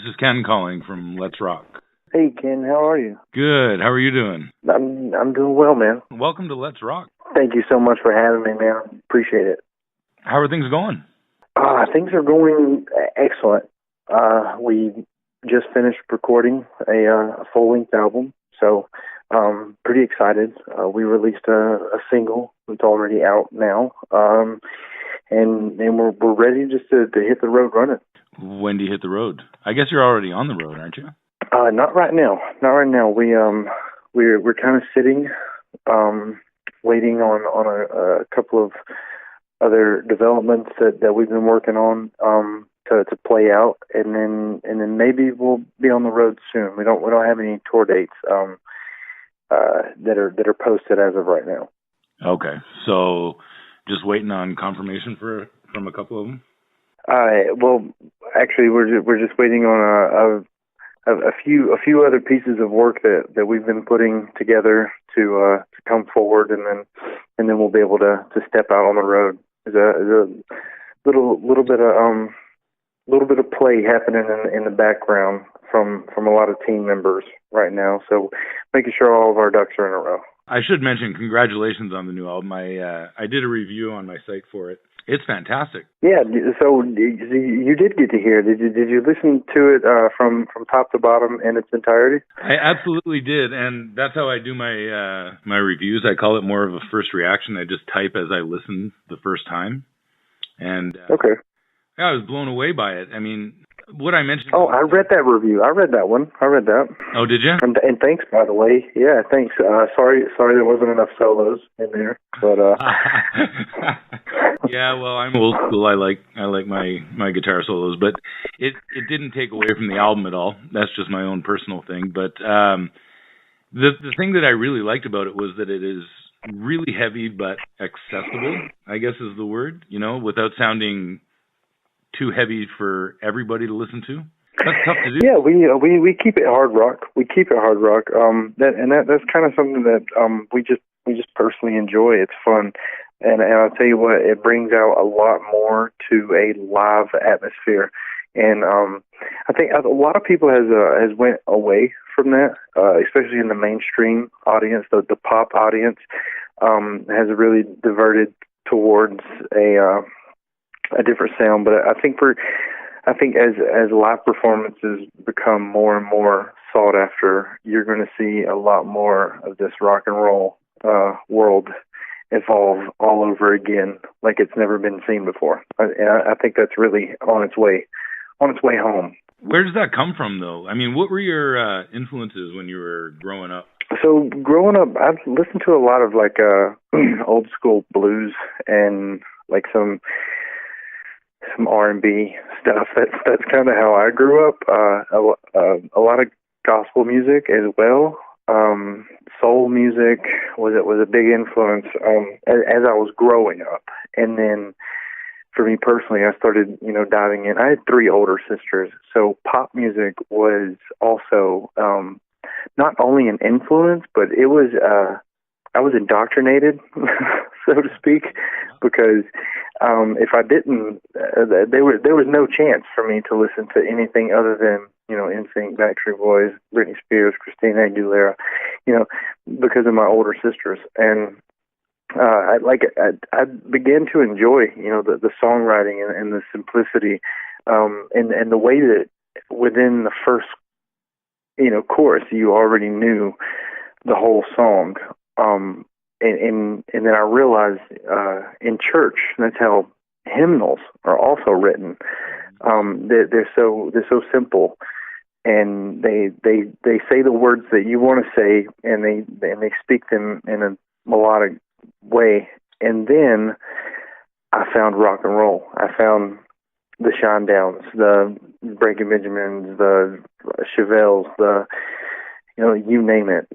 is Ken calling from Let's Rock. Hey, Ken, how are you? Good. How are you doing? I'm doing well, man. Welcome to Let's Rock. Thank you so much for having me, man. Appreciate it. How are things going? Things are going excellent. We just finished recording a full-length album, so pretty excited. We released a single that's already out now, and we're ready just to hit the road running. When do you hit the road? I guess you're already on the road, aren't you? Not right now. Not right now. We're kind of sitting, waiting on a couple of other developments that we've been working on to play out, and then maybe we'll be on the road soon. We don't have any tour dates that are posted as of right now. Okay, so just waiting on confirmation from a couple of them. Well, actually, we're just waiting on a few other pieces of work that we've been putting together to come forward, and then we'll be able to step out on the road. There's a little bit of play happening in the background from a lot of team members right now. So making sure all of our ducks are in a row. I should mention congratulations on the new album. I did a review on my site for it. It's fantastic. Yeah, so you did get to hear it. Did you listen to it from top to bottom in its entirety? I absolutely did, and that's how I do my reviews. I call it more of a first reaction. I just type as I listen the first time. And okay. Yeah, I was blown away by it. I mean, what I mentioned... Oh, I read that review. I read that one. I read that. Oh, did you? And thanks, by the way. Yeah, thanks. Sorry there wasn't enough solos in there, but... Yeah, well, I'm old school. I like my guitar solos, but it didn't take away from the album at all. That's just my own personal thing. But the thing that I really liked about it was that it is really heavy but accessible, I guess is the word, without sounding too heavy for everybody to listen to. That's tough to do. Yeah, we keep it hard rock. We keep it hard rock. That's kind of something that we just personally enjoy. It's fun. And I'll tell you what, it brings out a lot more to a live atmosphere. And I think a lot of people has went away from that, especially in the mainstream audience. The pop audience has really diverted towards a different sound. But I think as live performances become more and more sought after, you're going to see a lot more of this rock and roll world evolve all over again, like it's never been seen before. I think that's really on its way home. Where does that come from, though? I mean, what were your influences when you were growing up? So growing up, I've listened to a lot of like old school blues and like some R&B stuff. That's kind of how I grew up. A lot of gospel music as well. Soul music was a big influence as I was growing up. And then for me personally, I started diving in. I had 3 older sisters, so pop music was also not only an influence, but it was I was indoctrinated, so to speak, because if I didn't, there was no chance for me to listen to anything other than NSYNC, Backstreet Boys, Britney Spears, Christina Aguilera, because of my older sisters. And I began to enjoy the songwriting and the simplicity, and the way that within the first chorus you already knew the whole song. And then I realized in church that's how hymnals are also written. They're so simple, and they say the words that you want to say, and they speak them in a melodic way. And then I found rock and roll. I found the Shindowns, the Breaking Benjamins, the Chevelles, you name it.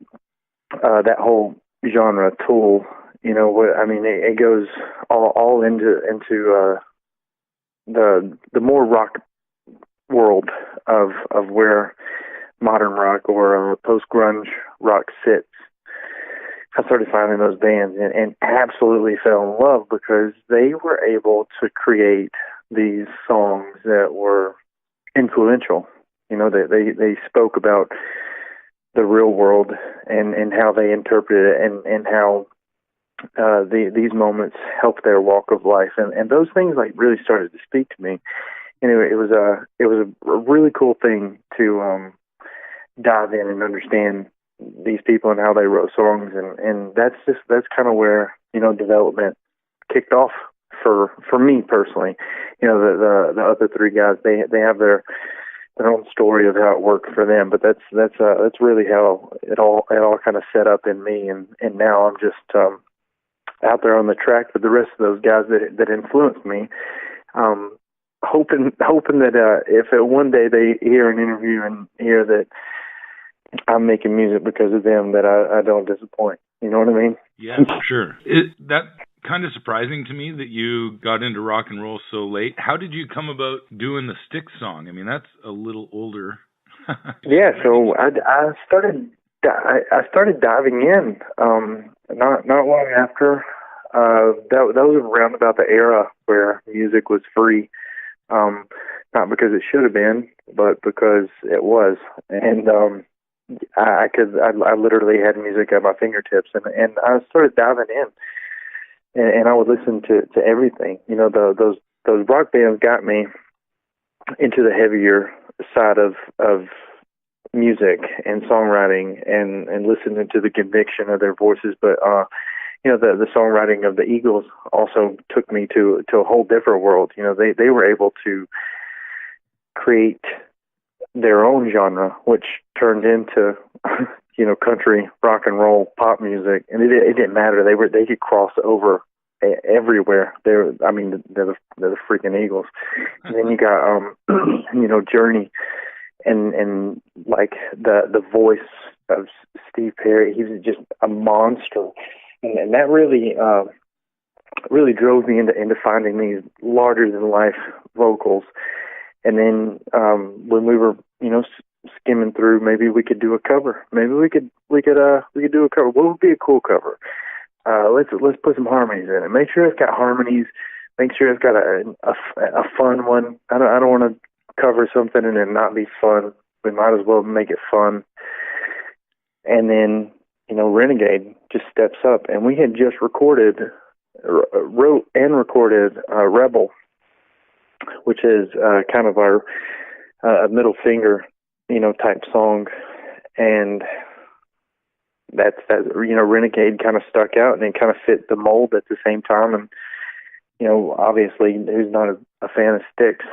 That whole genre, Tool. It goes all into the more rock world of where modern rock or post-grunge rock sits. I started finding those bands and absolutely fell in love because they were able to create these songs that were influential You know, they spoke about the real world and how they interpret it and how these moments help their walk of life, and those things like really started to speak to me. Anyway, it was a really cool thing to dive in and understand these people and how they wrote songs, and that's kind of where, you know, development kicked off for me personally. You know, the other three guys, they have their own story of how it worked for them, but that's really how it all kind of set up in me, and now I'm just out there on the track with the rest of those guys that influenced me, hoping that if one day they hear an interview and hear that I'm making music because of them, that I don't disappoint. You know what I mean? Yeah, for sure. That kind of surprising to me that you got into rock and roll so late. How did you come about doing the Styx song? I mean, that's a little older. Yeah, so I started diving in not long after. That was around about the era where music was free, not because it should have been, but because it was. And I literally had music at my fingertips, and I started diving in, and I would listen to everything. You know, those rock bands got me into the heavier side of music and songwriting, and listening to the conviction of their voices. But you know, the songwriting of the Eagles also took me to a whole different world. You know, they were able to create their own genre, which turned into you know, country, rock and roll, pop music, and it didn't matter. They could cross over everywhere. They're the freaking Eagles. And then you got you know, Journey, and like the voice of Steve Perry. He was just a monster, and that really drove me into finding these larger than life vocals. And then when we were, you know, skimming through, maybe we could do a cover. Maybe we could do a cover. What would be a cool cover? Let's put some harmonies in it. Make sure it's got harmonies. Make sure it's got a fun one. I don't want to cover something and it not be fun. We might as well make it fun. And then, you know, Renegade just steps up, and we had just wrote and recorded Rebel, which is kind of our middle finger, you know, type song. And that you know, Renegade kind of stuck out, and it kind of fit the mold at the same time. And, you know, obviously, who's not a fan of Styx?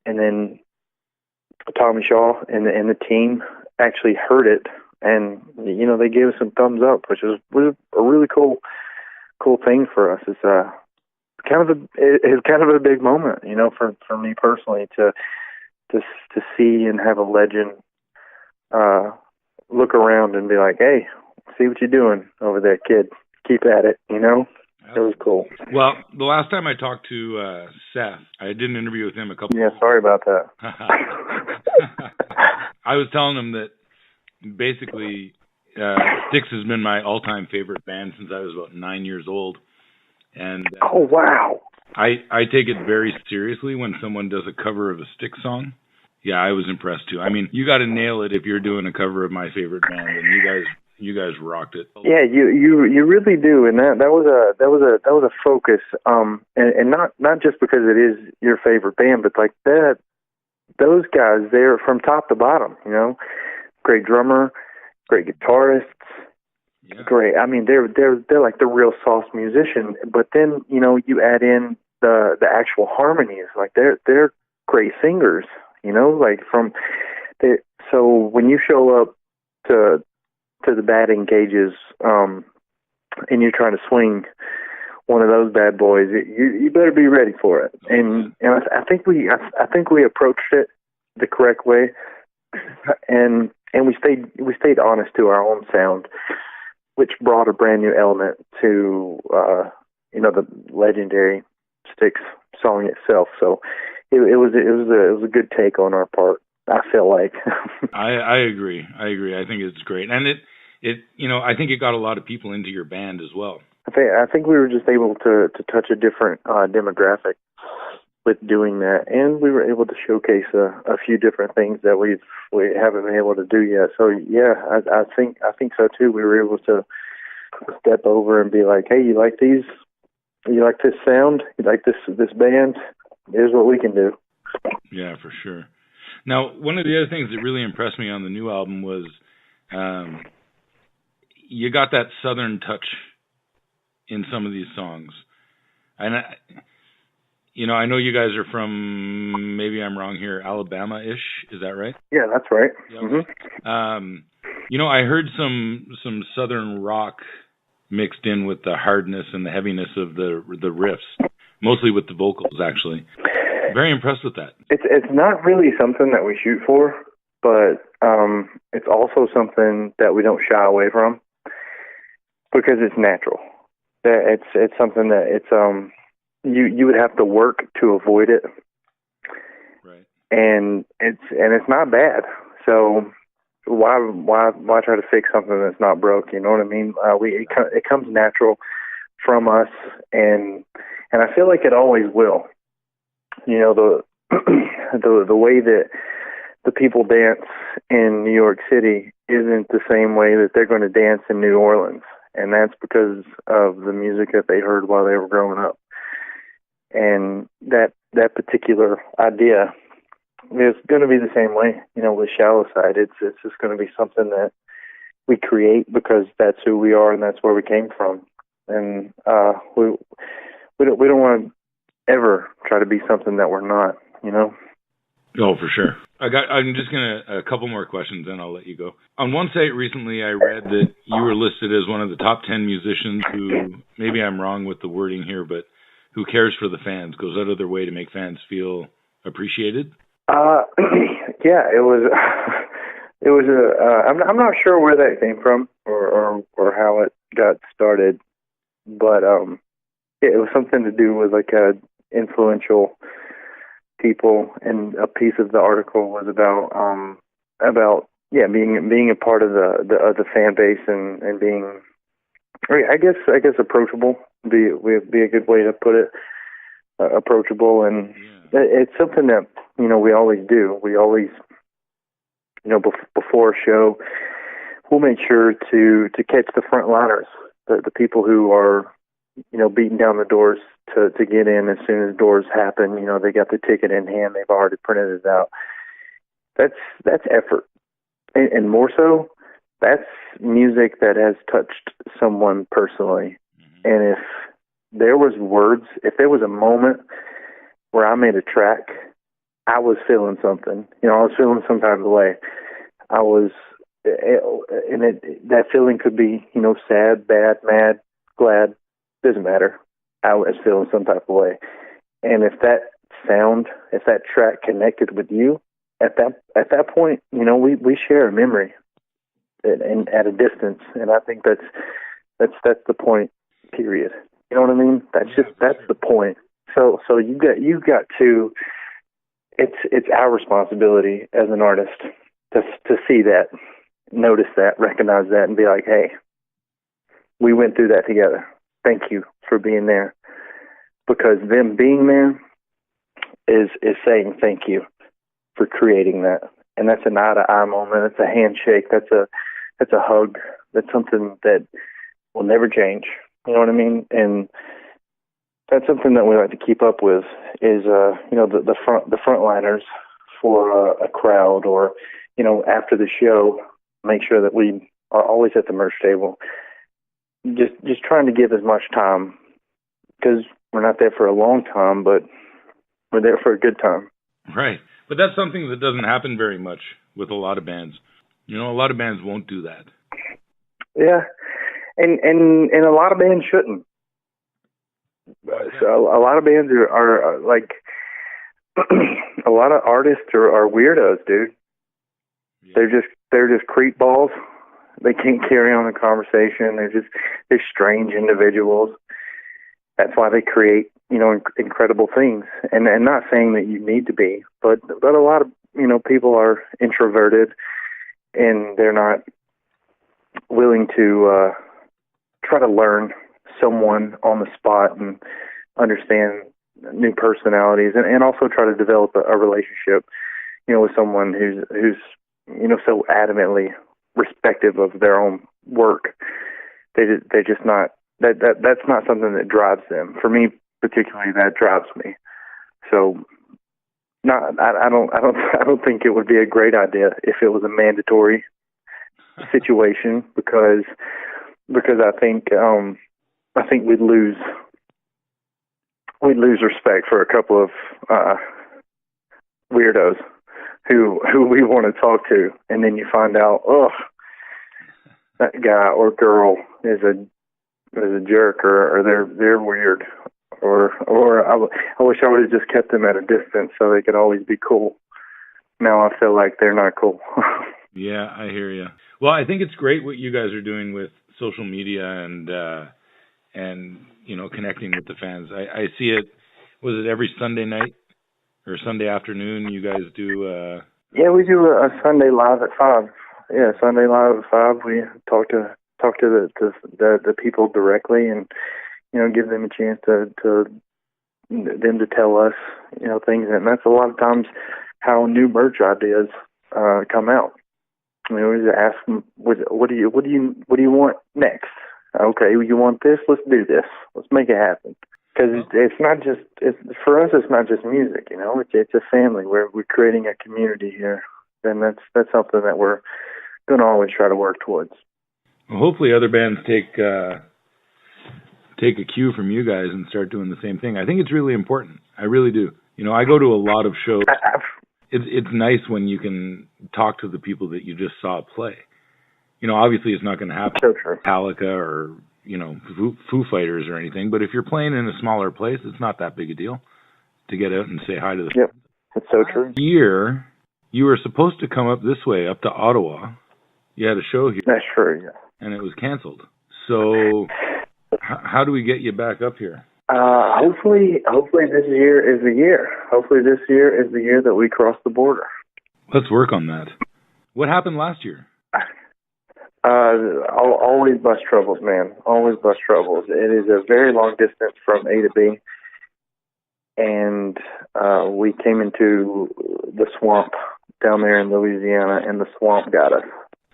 And then Tommy Shaw and the team actually heard it, and, you know, they gave us some thumbs up, which was a really cool thing for us. It's kind of a big moment, you know, for me personally, to see and have a legend look around and be like, hey, see what you're doing over there, kid. Keep at it, you know? It was cool. Well, the last time I talked to Seth, I did an interview with him a couple. Yeah, sorry about that. I was telling him that basically Styx has been my all-time favorite band since I was about 9 years old. And oh, wow. I take it very seriously when someone does a cover of a Styx song. Yeah, I was impressed too. I mean, you got to nail it if you're doing a cover of my favorite band, and you guys rocked it. Yeah, you really do, and that was a focus, and not just because it is your favorite band, but like that, those guys, they're from top to bottom, you know, great drummer, great guitarists, yeah. Great. I mean, they're like the real sauce musician, but then, you know, you add in the actual harmonies, like they're great singers, you know, like so when you show up to the batting cages, and you're trying to swing one of those bad boys, you better be ready for it. And I think we approached it the correct way, and we stayed honest to our own sound, which brought a brand new element to you know, the legendary Styx song itself. So it was a good take on our part, I feel like. I agree. I think it's great, and it you know, I think it got a lot of people into your band as well. I think we were just able to touch a different demographic. with doing that, and we were able to showcase a few different things that we haven't been able to do yet. So yeah, I think so too. We were able to step over and be like, hey, you like these? You like this sound? You like this band? Here's what we can do. Yeah, for sure. Now, one of the other things that really impressed me on the new album was you got that Southern touch in some of these songs. And, I know you guys are from, maybe I'm wrong here, Alabama-ish. Is that right? Yeah, that's right. Yep. Mm-hmm. I heard some Southern rock mixed in with the hardness and the heaviness of the riffs, mostly with the vocals, actually. Very impressed with that. It's not really something that we shoot for, but it's also something that we don't shy away from because it's natural. It's something that you would have to work to avoid it, right? And it's not bad. So why try to fix something that's not broke? You know what I mean? It comes natural from us, and I feel like it always will. The way that the people dance in New York City isn't the same way that they're going to dance in New Orleans, and that's because of the music that they heard while they were growing up. And that particular idea is going to be the same way, with Shallow Side. It's just going to be something that we create because that's who we are and that's where we came from. And we don't want to ever try to be something that we're not, Oh, for sure. I'm just a couple more questions, and I'll let you go. On one site recently, I read that you were listed as one of the top 10 musicians who, maybe I'm wrong with the wording here, but who cares for the fans, goes out of their way to make fans feel appreciated. Yeah, it was. It was I'm not sure where that came from or how it got started, but it was something to do with like influential people, and a piece of the article was about being a part of the fan base and being, I guess approachable would be a good way to put it. Approachable, and it's something that we always do. We always, before a show, we'll make sure to catch the frontliners, the people who are beating down the doors to get in as soon as doors happen. They got the ticket in hand, they've already printed it out. That's effort, and more so, that's music that has touched someone personally. Mm-hmm. And if there was a moment where I made a track, I was feeling something. I was feeling some type of way. That feeling could be, sad, bad, mad, glad, doesn't matter. I was feeling some type of way. And if that track connected with you, at that point, we share a memory and at a distance. And I think that's the point, period. You know what I mean? That's the point. So you got to. It's our responsibility as an artist to see that, notice that, recognize that, and be like, hey, we went through that together. Thank you for being there, because them being there is saying thank you for creating that, and that's an eye-to-eye moment. It's a handshake. That's a hug. That's something that will never change. You know what I mean? And that's something that we like to keep up with is, the frontliners for a crowd, or, after the show, make sure that we are always at the merch table. Just trying to give as much time, because we're not there for a long time, but we're there for a good time. Right. But that's something that doesn't happen very much with a lot of bands. A lot of bands won't do that. Yeah. And a lot of bands shouldn't. So a lot of bands are like, a lot of artists are weirdos, dude. Yeah. They're just creep balls. They can't carry on a conversation. They're strange individuals. That's why they create, incredible things. And not saying that you need to be, but a lot of, people are introverted, and they're not willing to try to learn someone on the spot and understand new personalities, and also try to develop a relationship, with someone who's so adamantly respective of their own work. They just not that's not something that drives them. For me particularly, that drives me. So, I don't think it would be a great idea if it was a mandatory situation because I think we'd lose respect for a couple of weirdos who we want to talk to, and then you find out, that guy or girl is a jerk, or they're weird, or I wish I would have just kept them at a distance so they could always be cool. Now I feel like they're not cool. Yeah, I hear you. Well, I think it's great what you guys are doing with social media and connecting with the fans. I see it. Was it every Sunday night or Sunday afternoon you guys do? Yeah, we do a Sunday live at 5. Yeah, Sunday live at 5. We talk to the people directly, and give them a chance to them to tell us things, and that's a lot of times how new merch ideas come out. We just ask them, what do you want next? Okay, you want this? Let's do this. Let's make it happen. Because for us, it's not just music. It's a family. We're creating a community here, and that's something that we're going to always try to work towards. Well, hopefully, other bands take a cue from you guys and start doing the same thing. I think it's really important. I really do. I go to a lot of shows. It's nice when you can talk to the people that you just saw play. Obviously it's not going to happen so true. Metallica or, Foo Fighters or anything, but if you're playing in a smaller place, it's not that big a deal to get out and say hi to the Yep, that's so true. Last year, you were supposed to come up this way, up to Ottawa. You had a show here. That's true, yeah. And it was canceled. So how do we get you back up here? Hopefully this year is the year. Hopefully this year is the year that we cross the border. Let's work on that. What happened last year? Always bus troubles, man. Always bus troubles. It is a very long distance from A to B, and we came into the swamp down there in Louisiana, and the swamp got us.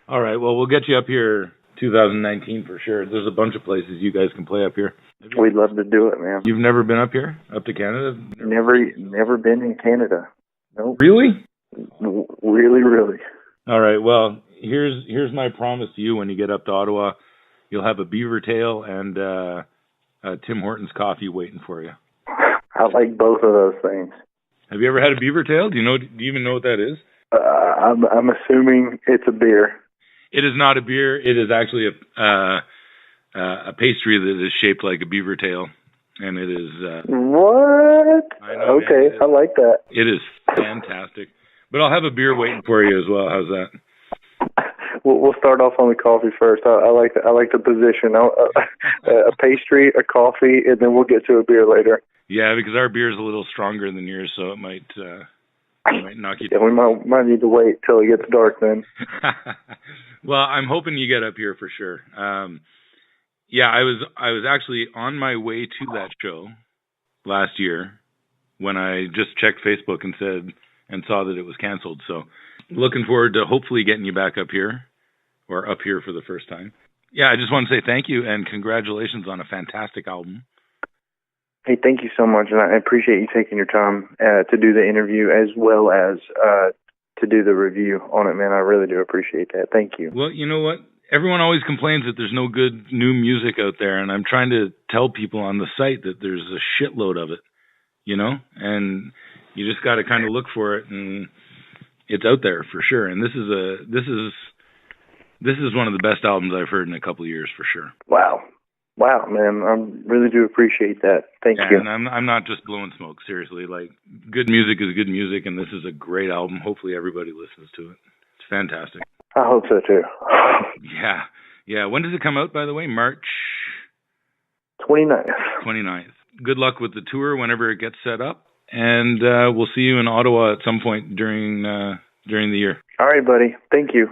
All right. Well, we'll get you up here 2019 for sure. There's a bunch of places you guys can play up here. We'd love to do it, man. You've never been up here? Up to Canada? Never been in Canada. Nope. Really? Really. All right. Well, here's my promise to you when you get up to Ottawa. You'll have a beaver tail and Tim Hortons coffee waiting for you. I like both of those things. Have you ever had a beaver tail? Do you even know what that is? I'm assuming it's a beer. It is not a beer. It is actually a pastry that is shaped like a beaver tail, and it is. What? I know, okay, I like that. It is fantastic. But I'll have a beer waiting for you as well. How's that? We'll start off on the coffee first. I like the position. A pastry, a coffee, and then we'll get to a beer later. Yeah, because our beer is a little stronger than yours, so it might knock you down. Yeah, we might need to wait till it gets dark then. Well, I'm hoping you get up here for sure. Yeah, I was actually on my way to that show last year when I just checked Facebook and saw that it was canceled. So looking forward to hopefully getting you back up here or up here for the first time. Yeah, I just want to say thank you and congratulations on a fantastic album. Hey, thank you so much, and I appreciate you taking your time to do the interview as well as to do the review on it, man. I really do appreciate that. Thank you. Well, you know what? Everyone always complains that there's no good new music out there, and I'm trying to tell people on the site that there's a shitload of it, and you just got to kind of look for it, and it's out there for sure. And this is one of the best albums I've heard in a couple of years for sure. Wow, man, I really do appreciate that. Thank you. And I'm not just blowing smoke, seriously. Like, good music is good music, and this is a great album. Hopefully everybody listens to it. It's fantastic. I hope so, too. Yeah. When does it come out, by the way? March? 29th. Good luck with the tour whenever it gets set up, and we'll see you in Ottawa at some point during the year. All right, buddy. Thank you.